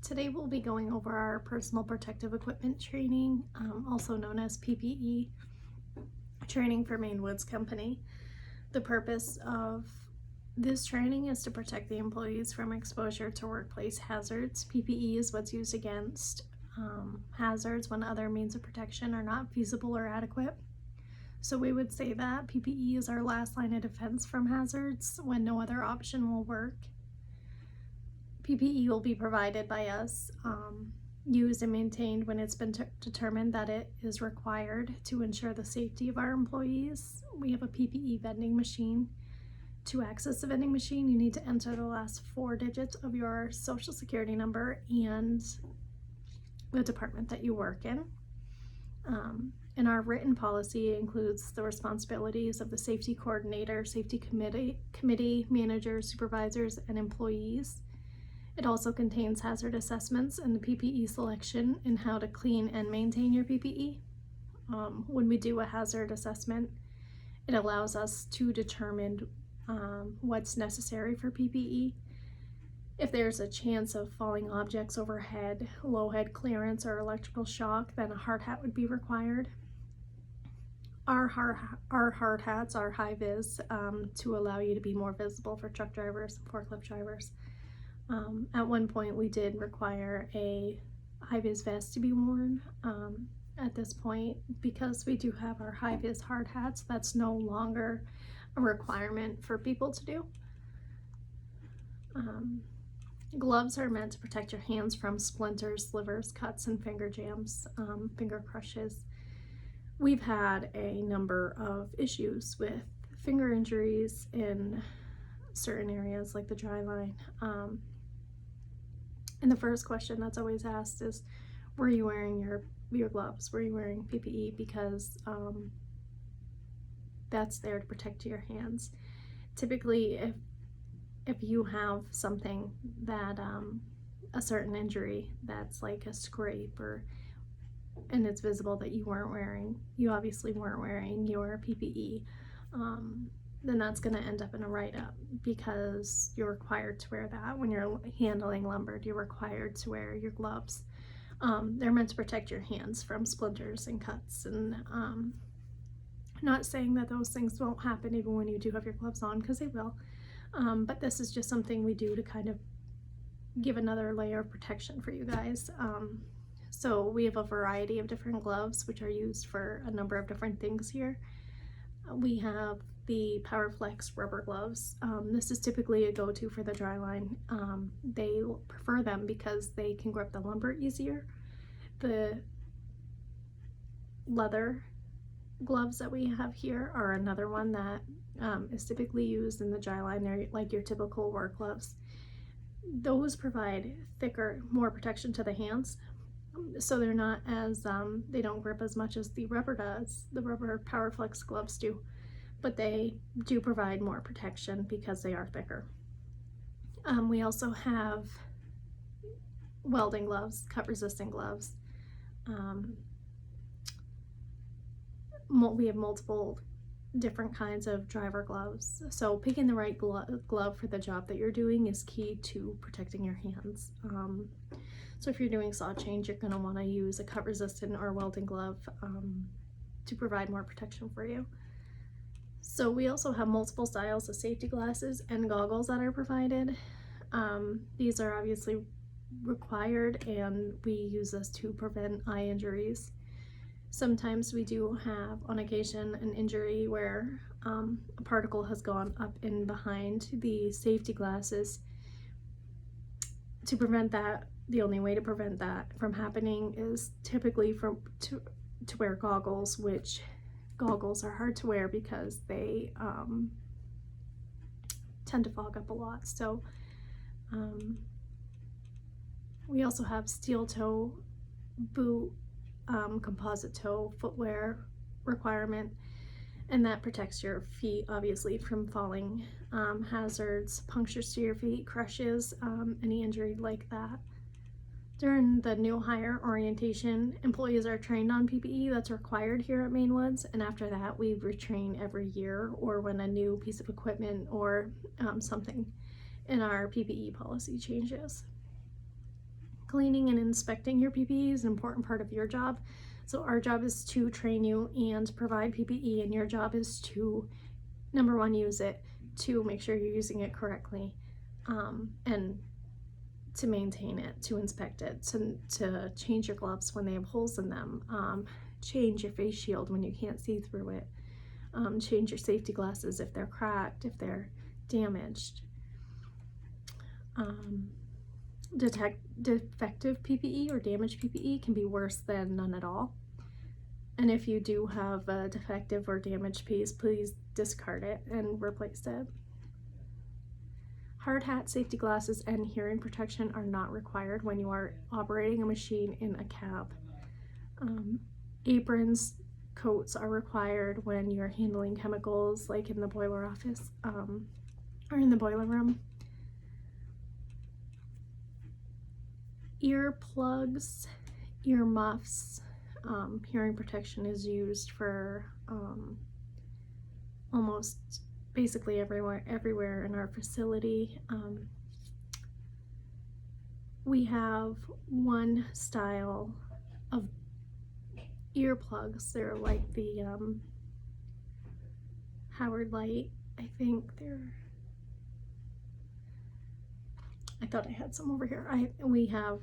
Today we'll be going over our personal protective equipment training, also known as PPE training for Maine Woods Company. The purpose of this training is to protect the employees from exposure to workplace hazards. PPE is what's used against hazards when other means of protection are not feasible or adequate. So we would say that PPE is our last line of defense from hazards when no other option will work. PPE will be provided by us, used and maintained when it's been determined that it is required to ensure the safety of our employees. We have a PPE vending machine. To access the vending machine, you need to enter the last 4 digits of your social security number and the department that you work in. And our written policy includes the responsibilities of the safety coordinator, safety committee, managers, supervisors, and employees. It also contains hazard assessments and the PPE selection and how to clean and maintain your PPE. When we do a hazard assessment, it allows us to determine what's necessary for PPE. If there's a chance of falling objects overhead, low head clearance, or electrical shock, then a hard hat would be required. Our hard hats are high vis to allow you to be more visible for truck drivers and forklift drivers. At one point we did require a high-vis vest to be worn. At this point, because we do have our high-vis hard hats, that's no longer a requirement for people to do. Gloves are meant to protect your hands from splinters, slivers, cuts, and finger jams, finger crushes. We've had a number of issues with finger injuries in certain areas like the dry line. And the first question that's always asked is, were you wearing your gloves? Were you wearing PPE? Because that's there to protect your hands. Typically, if you have something that a certain injury that's like a scrape and it's visible that you obviously weren't wearing your PPE, then that's going to end up in a write-up because you're required to wear that. When you're handling lumber, you're required to wear your gloves. They're meant to protect your hands from splinters and cuts, and not saying that those things won't happen even when you do have your gloves on, because they will, but this is just something we do to kind of give another layer of protection for you guys. So we have a variety of different gloves which are used for a number of different things here. We have the PowerFlex rubber gloves. This is typically a go-to for the dry line. They prefer them because they can grip the lumber easier. The leather gloves that we have here are another one that is typically used in the dry line. They're like your typical work gloves. Those provide thicker, more protection to the hands. So they're not as, they don't grip as much as the rubber does. The rubber PowerFlex gloves do, but they do provide more protection because they are thicker. We also have welding gloves, cut resistant gloves. We have multiple different kinds of driver gloves. So picking the right glove for the job that you're doing is key to protecting your hands. So if you're doing saw change, you're going to want to use a cut resistant or welding glove to provide more protection for you. So we also have multiple styles of safety glasses and goggles that are provided. These are obviously required, and we use this to prevent eye injuries. Sometimes we do have, on occasion, an injury where a particle has gone up in behind the safety glasses. To prevent that, the only way to prevent that from happening is typically to wear goggles, which goggles are hard to wear because they tend to fog up a lot. So we also have steel toe boot, composite toe footwear requirement, and that protects your feet obviously from falling hazards, punctures to your feet, crushes, any injury like that. During the new hire orientation, employees are trained on PPE that's required here at Maine Woods, and after that we retrain every year or when a new piece of equipment or something in our PPE policy changes. Cleaning and inspecting your PPE is an important part of your job. So our job is to train you and provide PPE, and your job is to, number one, use it, to make sure you're using it correctly, and to maintain it, to inspect it, to change your gloves when they have holes in them, change your face shield when you can't see through it, change your safety glasses if they're cracked, if they're damaged. Defective PPE or damaged PPE can be worse than none at all. And if you do have a defective or damaged piece, please discard it and replace it. Hard hat, safety glasses, and hearing protection are not required when you are operating a machine in a cab. Aprons, coats are required when you're handling chemicals, like in the boiler office, or in the boiler room. Earplugs, ear muffs, hearing protection is used for almost basically everywhere in our facility. We have one style of earplugs. They're like the Howard Light. I thought I had some over here. We have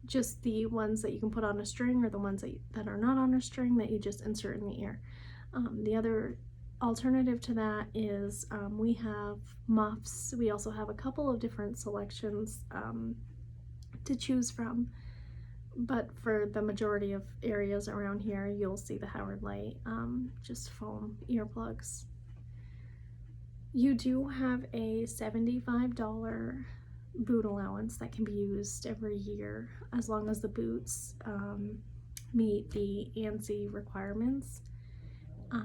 just the ones that you can put on a string, or the ones that are not on a string that you just insert in the ear. The other alternative to that is we have muffs. We also have a couple of different selections to choose from, but for the majority of areas around here, you'll see the Howard Light, just foam earplugs. You do have a $75 boot allowance that can be used every year as long as the boots meet the ANSI requirements.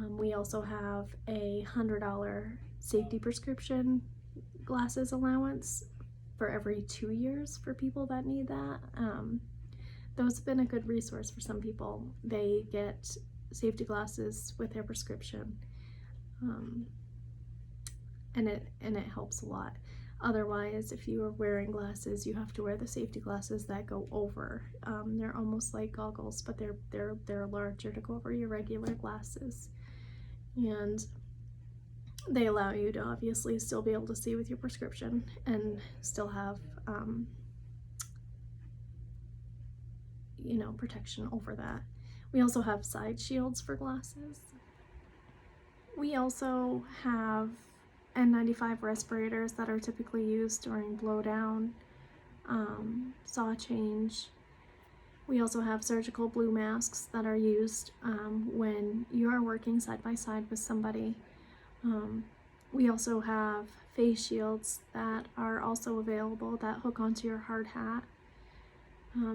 We also have a $100 safety prescription glasses allowance for every 2 years for people that need that. Those have been a good resource for some people. They get safety glasses with their prescription, and it helps a lot. Otherwise, if you are wearing glasses, you have to wear the safety glasses that go over. They're almost like goggles, but they're larger to go over your regular glasses, and they allow you to obviously still be able to see with your prescription and still have protection over that. We also have side shields for glasses. We also have N95 respirators that are typically used during blowdown, saw change. We also have surgical blue masks that are used when you are working side by side with somebody. We also have face shields that are also available that hook onto your hard hat.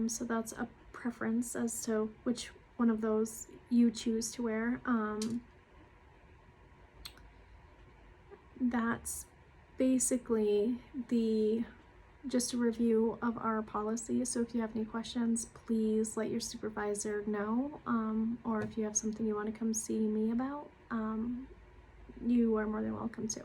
So that's a preference as to which one of those you choose to wear. That's basically just a review of our policy. So if you have any questions, please let your supervisor know, or if you have something you want to come see me about, you are more than welcome to.